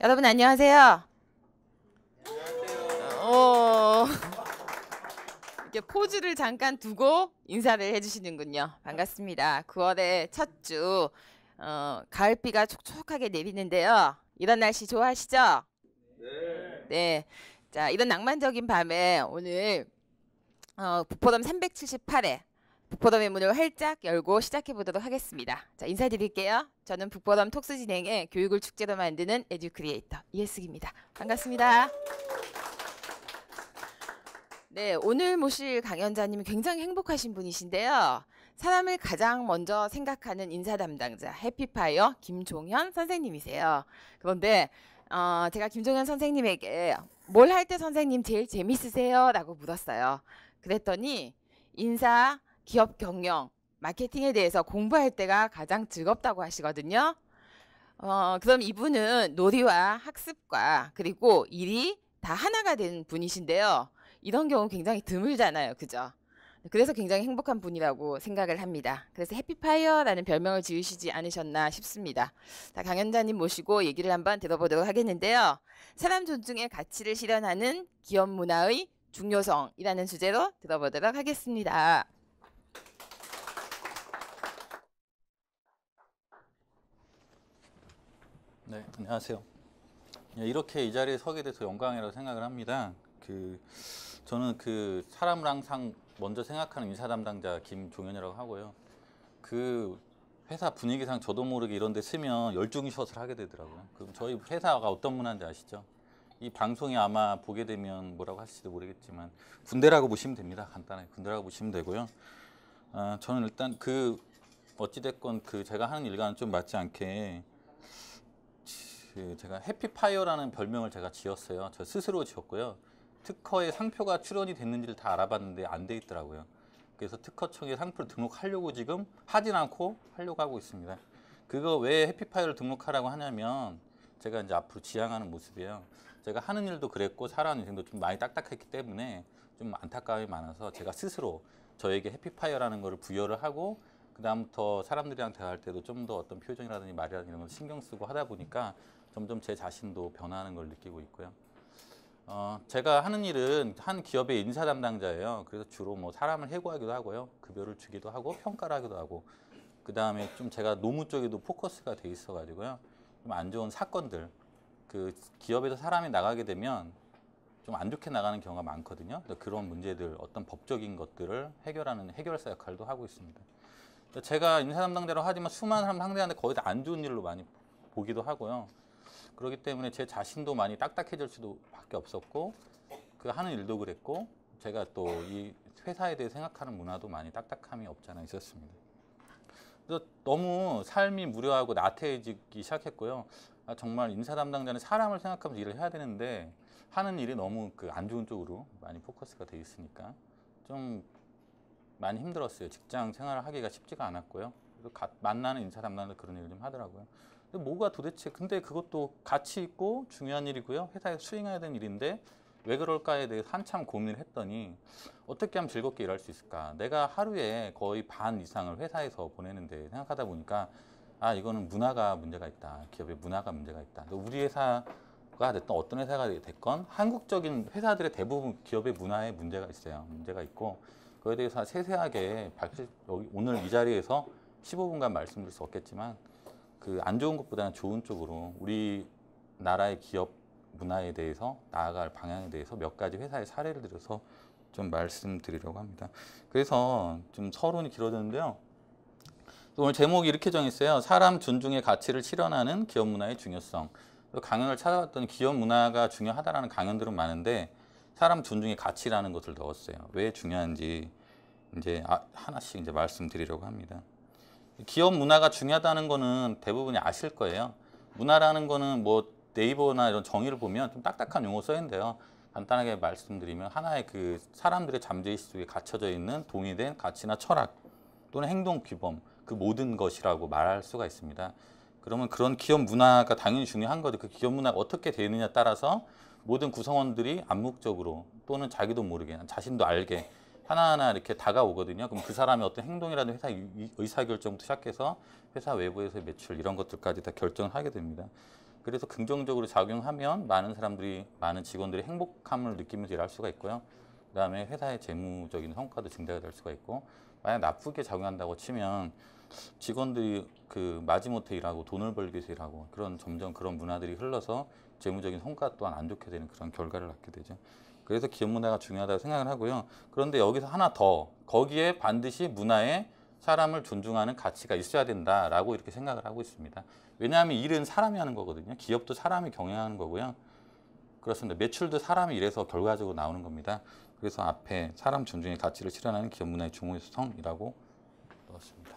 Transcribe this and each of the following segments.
여러분 안녕하세요. 이렇게 포즈를 잠깐 두고 인사를 해주시는군요. 반갑습니다. 9월의 첫 주 가을비가 촉촉하게 내리는데요. 이런 날씨 좋아하시죠? 네. 자, 이런 낭만적인 밤에 오늘 북포럼 378회 북포럼의 문을 활짝 열고 시작해 보도록 하겠습니다. 자, 인사드릴게요. 저는 북포럼 톡스 진행의 교육을 축제로 만드는 에듀크리에이터 이혜숙입니다. 반갑습니다. 네, 오늘 모실 강연자님이 굉장히 행복하신 분이신데요. 사람을 가장 먼저 생각하는 인사 담당자 해피파이어 김종현 선생님이세요. 그런데 제가 김종현 선생님에게 뭘 할 때 선생님 제일 재밌으세요? 라고 물었어요. 그랬더니 인사, 기업 경영, 마케팅에 대해서 공부할 때가 가장 즐겁다고 하시거든요. 그럼 이분은 놀이와 학습과 그리고 일이 다 하나가 된 분이신데요. 이런 경우 굉장히 드물잖아요. 그죠? 그래서 굉장히 행복한 분이라고 생각을 합니다. 그래서 해피파이어라는 별명을 지으시지 않으셨나 싶습니다. 자, 강연자님 모시고 얘기를 한번 들어보도록 하겠는데요. 사람 존중의 가치를 실현하는 기업 문화의 중요성이라는 주제로 들어보도록 하겠습니다. 네, 안녕하세요. 이렇게 이 자리에 서게 돼서 영광이라고 생각을 합니다. 저는 사람을 항상 먼저 생각하는 인사 담당자 김종현이라고 하고요. 회사 분위기상 저도 모르게 이런 데 쓰면 열중히 샷을 하게 되더라고요. 그럼 저희 회사가 어떤 문화인지 아시죠? 이 방송이 아마 보게 되면 뭐라고 하실지도 모르겠지만 군대라고 보시면 됩니다. 간단하게 군대라고 보시면 되고요. 저는 일단 어찌됐건 제가 하는 일과는 좀 맞지 않게 제가 해피파이어라는 별명을 제가 지었어요. 저 스스로 지었고요. 특허에 상표가 출원이 됐는지를 다 알아봤는데 안 돼 있더라고요. 그래서 특허청에 상표를 등록하려고 지금 하진 않고 하려고 하고 있습니다. 그거 왜 해피파이어를 등록하라고 하냐면 제가 이제 앞으로 지향하는 모습이에요. 제가 하는 일도 그랬고 살아가는 인생도 좀 많이 딱딱했기 때문에 좀 안타까움이 많아서 제가 스스로 저에게 해피파이어라는 거를 부여를 하고 그다음부터 사람들이랑 대화할 때도 좀 더 어떤 표정이라든지 말이라든지 이런 걸 신경 쓰고 하다 보니까 점점 제 자신도 변화하는 걸 느끼고 있고요. 제가 하는 일은 한 기업의 인사 담당자예요. 그래서 주로 뭐 사람을 해고하기도 하고요. 급여를 주기도 하고 평가를 하기도 하고 그 다음에 좀 제가 노무 쪽에도 포커스가 돼 있어 가지고요. 좀 안 좋은 사건들 기업에서 사람이 나가게 되면 좀 안 좋게 나가는 경우가 많거든요. 그런 문제들 어떤 법적인 것들을 해결하는 해결사 역할도 하고 있습니다. 제가 인사 담당자로 하지만 수많은 사람 상대하는데 거의 다 안 좋은 일로 많이 보기도 하고요. 그렇기 때문에 제 자신도 많이 딱딱해질 수밖에 없었고 하는 일도 그랬고 제가 또 이 회사에 대해 생각하는 문화도 많이 딱딱함이 없잖아 있었습니다. 그래서 너무 삶이 무료하고 나태해지기 시작했고요. 정말 인사 담당자는 사람을 생각하면서 일을 해야 되는데 하는 일이 너무 안 좋은 쪽으로 많이 포커스가 돼 있으니까 좀 많이 힘들었어요. 직장 생활을 하기가 쉽지가 않았고요. 그래서 만나는 인사 담당자 그런 얘기를 좀 하더라고요. 근데 뭐가 도대체 근데 그것도 가치 있고 중요한 일이고요. 회사에서 수행해야 되는 일인데 왜 그럴까에 대해서 한참 고민을 했더니 어떻게 하면 즐겁게 일할 수 있을까? 내가 하루에 거의 반 이상을 회사에서 보내는데 생각하다 보니까 이거는 문화가 문제가 있다. 기업의 문화가 문제가 있다. 우리 회사가 됐던 어떤 회사가 됐건 한국적인 회사들의 대부분 기업의 문화에 문제가 있어요. 문제가 있고 그에 대해서 세세하게 오늘 이 자리에서 15분간 말씀드릴 수 없겠지만 안 좋은 것보다는 좋은 쪽으로 우리나라의 기업 문화에 대해서 나아갈 방향에 대해서 몇 가지 회사의 사례를 들어서 좀 말씀드리려고 합니다. 그래서 좀 서론이 길어졌는데요. 오늘 제목이 이렇게 정했어요. 사람 존중의 가치를 실현하는 기업 문화의 중요성. 강연을 찾아봤더니 기업 문화가 중요하다라는 강연들은 많은데 사람 존중의 가치라는 것을 넣었어요. 왜 중요한지 이제 하나씩 이제 말씀드리려고 합니다. 기업 문화가 중요하다는 거는 대부분이 아실 거예요. 문화라는 거는 뭐 네이버나 이런 정의를 보면 좀 딱딱한 용어 써 있는데요. 간단하게 말씀드리면 하나의 사람들의 잠재의식 속에 갇혀져 있는 동의된 가치나 철학 또는 행동 규범 모든 것이라고 말할 수가 있습니다. 그러면 그런 기업 문화가 당연히 중요한 거죠. 그 기업 문화가 어떻게 되느냐에 따라서 모든 구성원들이 암묵적으로 또는 자기도 모르게 자신도 알게 하나하나 이렇게 다가오거든요. 그럼 그 사람의 어떤 행동이라든 회사 의사결정부터 시작해서 회사 외부에서의 매출 이런 것들까지 다 결정을 하게 됩니다. 그래서 긍정적으로 작용하면 많은 사람들이, 많은 직원들이 행복함을 느끼면서 일할 수가 있고요. 그다음에 회사의 재무적인 성과도 증대가 될 수가 있고, 만약 나쁘게 작용한다고 치면 직원들이 그 마지못해 일하고 돈을 벌기 위해서 일하고 그런 점점 그런 문화들이 흘러서 재무적인 성과 또한 안 좋게 되는 그런 결과를 낳게 되죠. 그래서 기업 문화가 중요하다고 생각을 하고요. 그런데 여기서 하나 더, 거기에 반드시 문화에 사람을 존중하는 가치가 있어야 된다라고 이렇게 생각을 하고 있습니다. 왜냐하면 일은 사람이 하는 거거든요. 기업도 사람이 경영하는 거고요. 그렇습니다. 매출도 사람이 일해서 결과적으로 나오는 겁니다. 그래서 앞에 사람 존중의 가치를 실현하는 기업 문화의 중요성이라고 넣었습니다.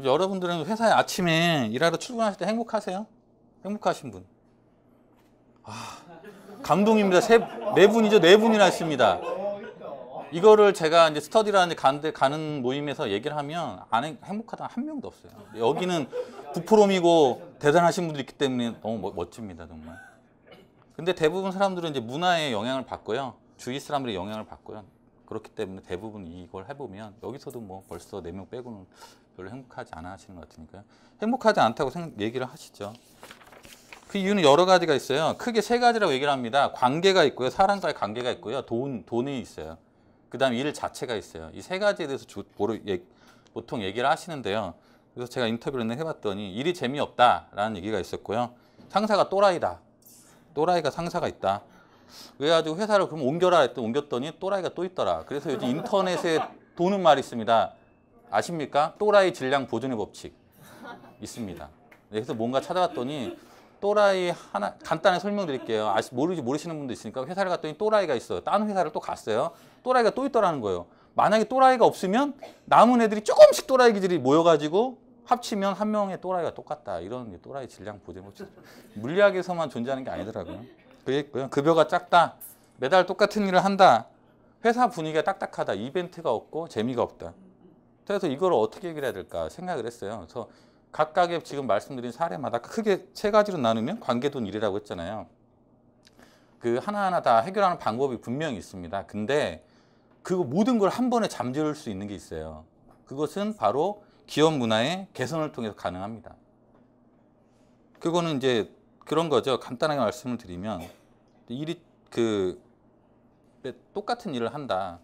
여러분들은 회사에 아침에 일하러 출근하실 때 행복하세요? 행복하신 분? 감동입니다. 네 분이죠. 네 분이나 있습니다. 이거를 제가 이제 스터디라는 가는 모임에서 얘기를 하면 행복하다 한 명도 없어요. 여기는 부풀음이고 대단하신 분들이 있기 때문에 너무 멋집니다, 정말. 근데 대부분 사람들은 이제 문화의 영향을 받고요. 주위 사람들의 영향을 받고요. 그렇기 때문에 대부분 이걸 해보면 여기서도 뭐 벌써 4명 빼고는 별로 행복하지 않아 하시는 것 같으니까요. 행복하지 않다고 얘기를 하시죠. 그 이유는 여러 가지가 있어요. 크게 3가지라고 얘기를 합니다. 관계가 있고요. 사람과의 관계가 있고요. 돈이 있어요. 그 다음에 일 자체가 있어요. 이 3가지에 대해서 보통 얘기를 하시는데요. 그래서 제가 인터뷰를 해봤더니 일이 재미없다라는 얘기가 있었고요. 상사가 또라이다. 또라이가 상사가 있다. 그래가지고 회사를 그럼 옮겨라 했더니 옮겼더니 또라이가 또 있더라. 그래서 요즘 인터넷에 도는 말이 있습니다. 아십니까? 또라이 질량 보존의 법칙 있습니다. 그래서 뭔가 찾아봤더니 또라이 하나 간단히 설명드릴게요. 모르시는 분도 있으니까 회사를 갔더니 또라이가 있어요. 다른 회사를 또 갔어요. 또라이가 또 있더라는 거예요. 만약에 또라이가 없으면 남은 애들이 조금씩 또라이 기질이 모여가지고 합치면 한 명의 또라이가 똑같다. 이런 또라이 질량 보존 법칙. 물리학에서만 존재하는 게 아니더라고요. 그게 있고요. 급여가 작다. 매달 똑같은 일을 한다. 회사 분위기가 딱딱하다. 이벤트가 없고 재미가 없다. 그래서 이걸 어떻게 해결해야 될까 생각을 했어요. 그래서 각각의 지금 말씀드린 사례마다 크게 3가지로 나누면 관계돈 일이라고 했잖아요. 그 하나하나 다 해결하는 방법이 분명히 있습니다. 근데 그 모든 걸 한 번에 잠재울 수 있는 게 있어요. 그것은 바로 기업 문화의 개선을 통해서 가능합니다. 그거는 이제 그런 거죠. 간단하게 말씀을 드리면 똑같은 일을 한다.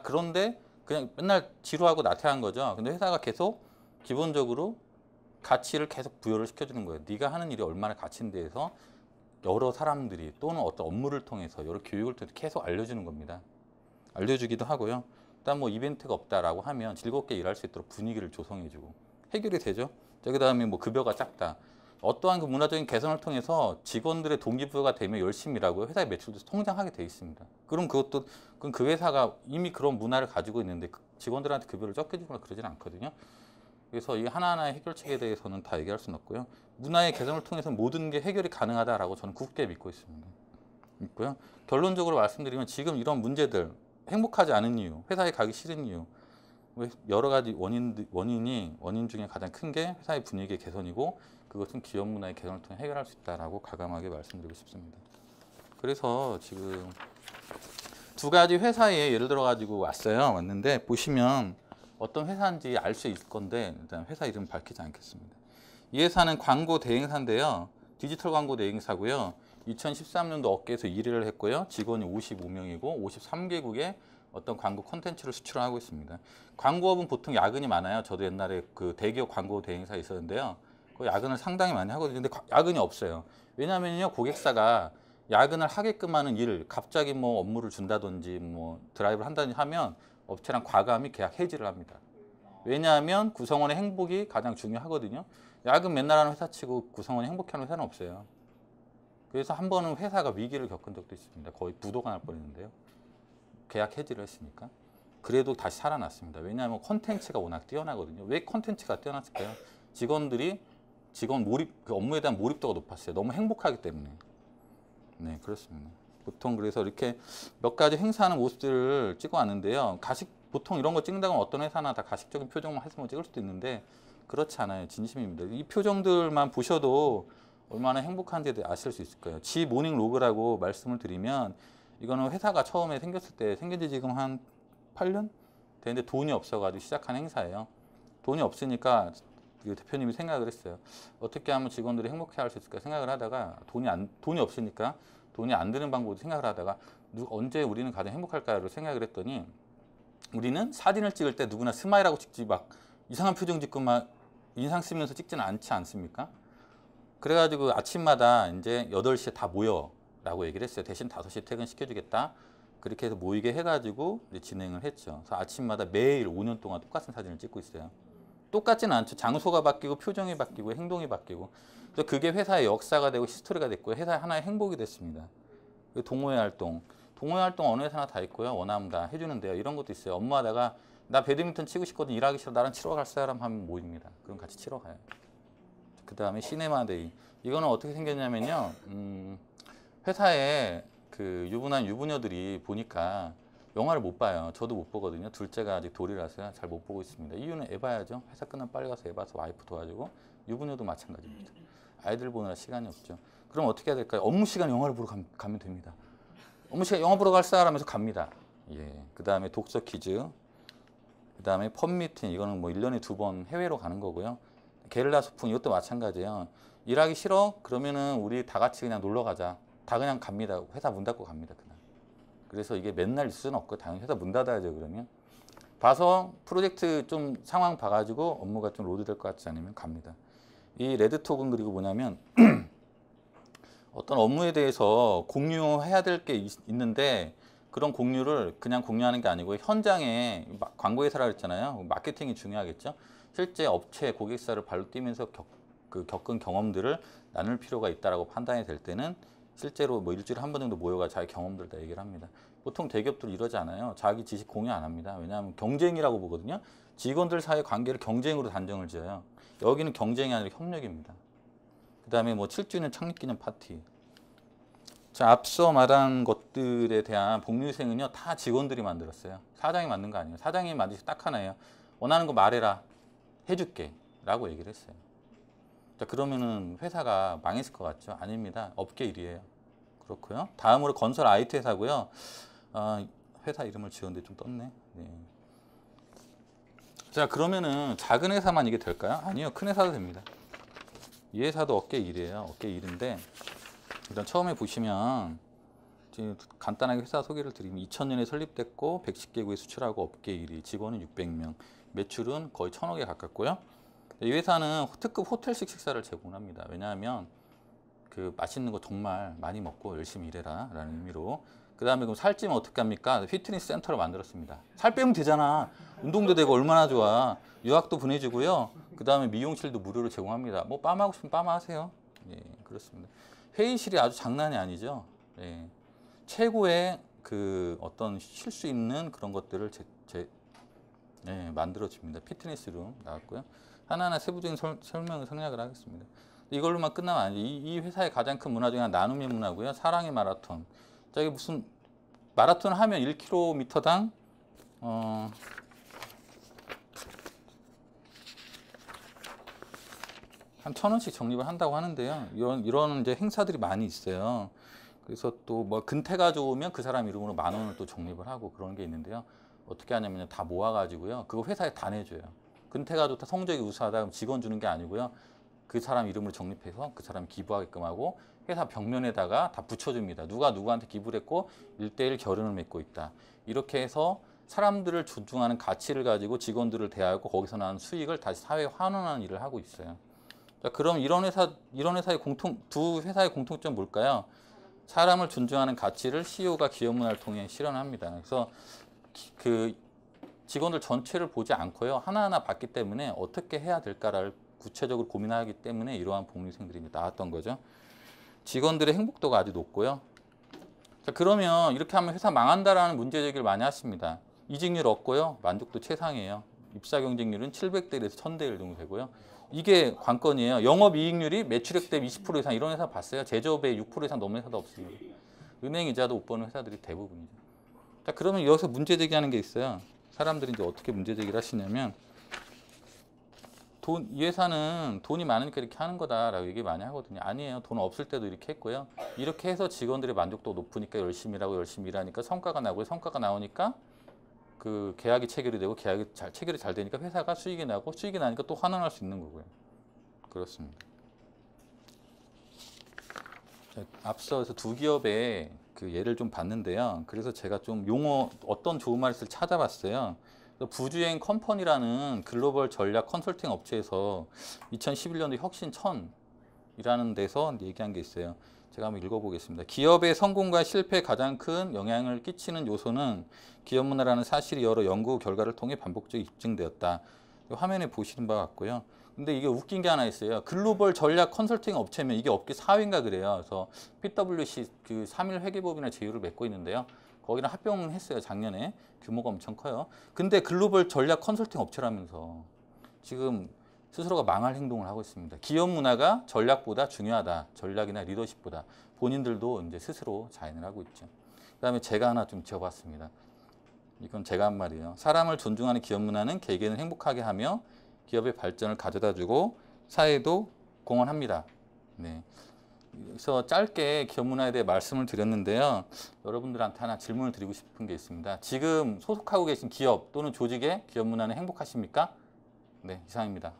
그런데 그냥 맨날 지루하고 나태한 거죠. 근데 회사가 계속 기본적으로 가치를 계속 부여를 시켜주는 거예요. 네가 하는 일이 얼마나 가치인 데에서 여러 사람들이 또는 어떤 업무를 통해서 여러 교육을 통해서 계속 알려주는 겁니다. 알려주기도 하고요. 일단 뭐 이벤트가 없다라고 하면 즐겁게 일할 수 있도록 분위기를 조성해주고 해결이 되죠. 그 다음에 뭐 급여가 작다. 어떠한 그 문화적인 개선을 통해서 직원들의 동기부여가 되면 열심히 일하고 회사의 매출도 성장하게 돼 있습니다. 그럼 그 회사가 이미 그런 문화를 가지고 있는데 직원들한테 급여를 적게 주거나 그러지는 않거든요. 그래서 이 하나하나의 해결책에 대해서는 다 얘기할 수는 없고요. 문화의 개선을 통해서 모든 게 해결이 가능하다라고 저는 굳게 믿고 있습니다. 있고요. 결론적으로 말씀드리면 지금 이런 문제들, 행복하지 않은 이유, 회사에 가기 싫은 이유, 여러 가지 원인 중에 가장 큰 게 회사의 분위기의 개선이고 그것은 기업 문화의 개선을 통해 해결할 수 있다라고 가감하게 말씀드리고 싶습니다. 그래서 지금 2가지 회사에 예를 들어 가지고 왔는데 보시면 어떤 회사인지 알 수 있을 건데 일단 회사 이름 밝히지 않겠습니다. 이 회사는 광고 대행사인데요. 디지털 광고 대행사고요. 2013년도 업계에서 1위를 했고요. 직원이 55명이고 53개국에 어떤 광고 콘텐츠를 수출을 하고 있습니다. 광고업은 보통 야근이 많아요. 저도 옛날에 그 대기업 광고 대행사에 있었는데요. 그 야근을 상당히 많이 하거든요. 근데 야근이 없어요. 왜냐하면요, 고객사가 야근을 하게끔 하는 일, 갑자기 뭐 업무를 준다든지 뭐 드라이브를 한다든지 하면 업체랑 과감히 계약 해지를 합니다. 왜냐하면 구성원의 행복이 가장 중요하거든요. 야근 맨날 하는 회사 치고 구성원이 행복해하는 회사는 없어요. 그래서 한 번은 회사가 위기를 겪은 적도 있습니다. 거의 부도가 날 뻔했는데요. 계약 해지를 했으니까. 그래도 다시 살아났습니다. 왜냐하면 콘텐츠가 워낙 뛰어나거든요. 왜 콘텐츠가 뛰어났을까요? 직원 몰입, 그 업무에 대한 몰입도가 높았어요. 너무 행복하기 때문에. 네, 그렇습니다. 보통 그래서 이렇게 몇 가지 행사하는 모습들을 찍어왔는데요. 보통 이런 거 찍는다면 어떤 회사나 다 가식적인 표정만 했으면 찍을 수도 있는데 그렇지 않아요. 진심입니다. 이 표정들만 보셔도 얼마나 행복한지 아실 수 있을 거예요. 지 모닝 로그라고 말씀을 드리면 이거는 회사가 처음에 생겼을 때 생긴 지 지금 한 8년? 되는데 돈이 없어가지고 시작한 행사예요. 돈이 없으니까 그 대표님이 생각을 했어요. 어떻게 하면 직원들이 행복해 할 수 있을까 생각을 하다가 돈이 없으니까 돈이 안 드는 방법도 생각을 하다가 언제 우리는 가장 행복할까를 생각을 했더니 우리는 사진을 찍을 때 누구나 스마일하고 찍지 막 이상한 표정 짓고 막 인상 쓰면서 찍지는 않지 않습니까? 그래가지고 아침마다 이제 8시에 다 모여라고 얘기를 했어요. 대신 5시에 퇴근시켜주겠다. 그렇게 해서 모이게 해가지고 이제 진행을 했죠. 그래서 아침마다 매일 5년 동안 똑같은 사진을 찍고 있어요. 똑같지는 않죠. 장소가 바뀌고 표정이 바뀌고 행동이 바뀌고. 그래서 그게 회사의 역사가 되고 히스토리가 됐고요. 회사의 하나의 행복이 됐습니다. 동호회 활동. 동호회 활동 어느 회사나 다 있고요. 원하면 다 해주는데요. 이런 것도 있어요. 업무하다가 나 배드민턴 치고 싶거든. 일하기 싫어. 나랑 치러 갈 사람 하면 모입니다. 그럼 같이 치러 가요. 그 다음에 시네마데이. 이거는 어떻게 생겼냐면요. 회사에 그 유부남 유부녀들이 보니까 영화를 못 봐요. 저도 못 보거든요. 둘째가 아직 돌이라서요. 잘 못 보고 있습니다. 이유는 애 봐야죠. 회사 끝나면 빨리 가서 애 봐서 와이프 도와주고 유부녀도 마찬가지입니다. 아이들 보느라 시간이 없죠. 그럼 어떻게 해야 될까요? 업무 시간 영화를 보러 가면 됩니다. 업무 시간 영화 보러 갈 사람에서 갑니다. 예. 그 다음에 독서 퀴즈. 그 다음에 펀미팅. 이거는 뭐 1년에 2번 해외로 가는 거고요. 게릴라 소풍. 이것도 마찬가지예요. 일하기 싫어? 그러면은 우리 다 같이 그냥 놀러 가자. 다 그냥 갑니다. 회사 문 닫고 갑니다. 그날. 그래서 이게 맨날 있을 수는 없고 당연히 회사 문 닫아야죠. 그러면 봐서 프로젝트 좀 상황 봐가지고 업무가 좀 로드될 것 같지 않으면 갑니다. 이 레드톡은 그리고 뭐냐면 어떤 업무에 대해서 공유해야 될 게 있는데 그런 공유를 그냥 공유하는 게 아니고 현장에 광고 회사라 그랬잖아요. 마케팅이 중요하겠죠. 실제 업체 고객사를 발로 뛰면서 겪은 경험들을 나눌 필요가 있다라고 판단이 될 때는 실제로 뭐 일주일에 한 번 정도 모여가 자기 경험들을 다 얘기를 합니다. 보통 대기업들 이러지 않아요. 자기 지식 공유 안 합니다. 왜냐하면 경쟁이라고 보거든요. 직원들 사이 관계를 경쟁으로 단정을 지어요. 여기는 경쟁이 아니라 협력입니다. 그 다음에 뭐 7주년 창립기념 파티. 자, 앞서 말한 것들에 대한 복리후생은요 다 직원들이 만들었어요. 사장이 만든 거 아니에요. 사장이 만든 게 딱 하나예요. 원하는 거 말해라. 해줄게. 라고 얘기를 했어요. 자, 그러면은 회사가 망했을 것 같죠? 아닙니다. 업계 일이에요. 그렇고요. 다음으로 건설 IT 회사고요. 회사 이름을 지었는데 좀 떴네. 네. 자, 그러면은 작은 회사만 이게 될까요? 아니요. 큰 회사도 됩니다. 이 회사도 업계 일이에요. 업계 일인데 일단 처음에 보시면 지금 간단하게 회사 소개를 드리면 2000년에 설립됐고 110개국에 수출하고 업계 1위, 직원은 600명, 매출은 거의 1000억에 가깝고요. 이 회사는 특급 호텔식 식사를 제공합니다. 왜냐하면 그 맛있는 거 정말 많이 먹고 열심히 일해라 라는 의미로. 그 다음에 그럼 살찌면 어떻게 합니까? 피트니스 센터를 만들었습니다. 살 빼면 되잖아. 운동도 되고 얼마나 좋아. 유학도 보내주고요. 그 다음에 미용실도 무료로 제공합니다. 뭐 빰하고 싶으면 빰 하세요. 예, 그렇습니다. 회의실이 아주 장난이 아니죠. 예, 최고의 그 어떤 쉴 수 있는 그런 것들을 예, 만들어집니다. 피트니스룸 나왔고요. 하나하나 세부적인 설명을 생략을 하겠습니다. 이걸로만 끝나면 아니죠. 이 회사의 가장 큰 문화 중에 하나 나눔의 문화고요. 사랑의 마라톤. 자, 이게 무슨 마라톤 하면 1km당 한 1000원씩 적립을 한다고 하는데요. 이런 이제 행사들이 많이 있어요. 그래서 또 뭐 근태가 좋으면 그 사람 이름으로 10,000원을 또 적립을 하고 그런 게 있는데요. 어떻게 하냐면 다 모아가지고요. 그거 회사에 다 내줘요. 근태가 좋다, 성적이 우수하다, 그럼 직원 주는 게 아니고요. 그 사람 이름으로 적립해서 그 사람이 기부하게끔 하고 회사 벽면에다가 다 붙여줍니다. 누가 누구한테 기부를 했고 1:1 결연을 맺고 있다. 이렇게 해서 사람들을 존중하는 가치를 가지고 직원들을 대하고 거기서 나는 수익을 다시 사회에 환원하는 일을 하고 있어요. 자, 그럼 이런 회사의 두 회사의 공통점 뭘까요? 사람을 존중하는 가치를 CEO가 기업 문화를 통해 실현합니다. 그래서 그 직원들 전체를 보지 않고요. 하나하나 봤기 때문에 어떻게 해야 될까를 구체적으로 고민하기 때문에 이러한 복리후생들이 나왔던 거죠. 직원들의 행복도가 아주 높고요. 자, 그러면 이렇게 하면 회사 망한다라는 문제 제기를 많이 하십니다. 이직률 없고요. 만족도 최상이에요. 입사 경쟁률은 700대 1에서 1000대 1 정도 되고요. 이게 관건이에요. 영업이익률이 매출액 대비 20% 이상 이런 회사 봤어요? 제조업의 6% 이상 넘는 회사도 없습니다. 은행 이자도 못 버는 회사들이 대부분이죠. 자, 그러면 여기서 문제 제기하는 게 있어요. 사람들이 이제 어떻게 문제 제기를 하시냐면 이 회사는 돈이 많으니까 이렇게 하는 거다라고 얘기 많이 하거든요. 아니에요. 돈 없을 때도 이렇게 했고요. 이렇게 해서 직원들의 만족도가 높으니까 열심히 일하고 열심히 일하니까 성과가 나고요. 성과가 나오니까 그 계약이 체결이 되고 체결이 잘 되니까 회사가 수익이 나고 수익이 나니까 또 환원할 수 있는 거고요. 그렇습니다. 앞서서 두 기업의 그 예를 좀 봤는데요. 그래서 제가 좀 용어 어떤 좋은 말을 찾아봤어요. 부주행 컴퍼니라는 글로벌 전략 컨설팅 업체에서 2011년도 혁신 1000이라는 데서 얘기한 게 있어요. 제가 한번 읽어보겠습니다. 기업의 성공과 실패에 가장 큰 영향을 끼치는 요소는 기업 문화라는 사실이 여러 연구 결과를 통해 반복적으로 입증되었다. 화면에 보시는 바와 같고요. 근데 이게 웃긴 게 하나 있어요. 글로벌 전략 컨설팅 업체면 이게 업계 4위인가 그래요. 그래서 PwC 그 3일 회계법인의 제휴를 맺고 있는데요. 거기랑 합병했어요. 작년에. 규모가 엄청 커요. 근데 글로벌 전략 컨설팅 업체라면서 지금 스스로가 망할 행동을 하고 있습니다. 기업 문화가 전략보다 중요하다. 전략이나 리더십보다. 본인들도 이제 스스로 자인을 하고 있죠. 그다음에 제가 하나 좀 지어봤습니다. 이건 제가 한 말이에요. 사람을 존중하는 기업 문화는 개개인을 행복하게 하며 기업의 발전을 가져다주고 사회도 공헌합니다. 네. 그래서 짧게 기업 문화에 대해 말씀을 드렸는데요. 여러분들한테 하나 질문을 드리고 싶은 게 있습니다. 지금 소속하고 계신 기업 또는 조직의 기업 문화는 행복하십니까? 네, 이상입니다.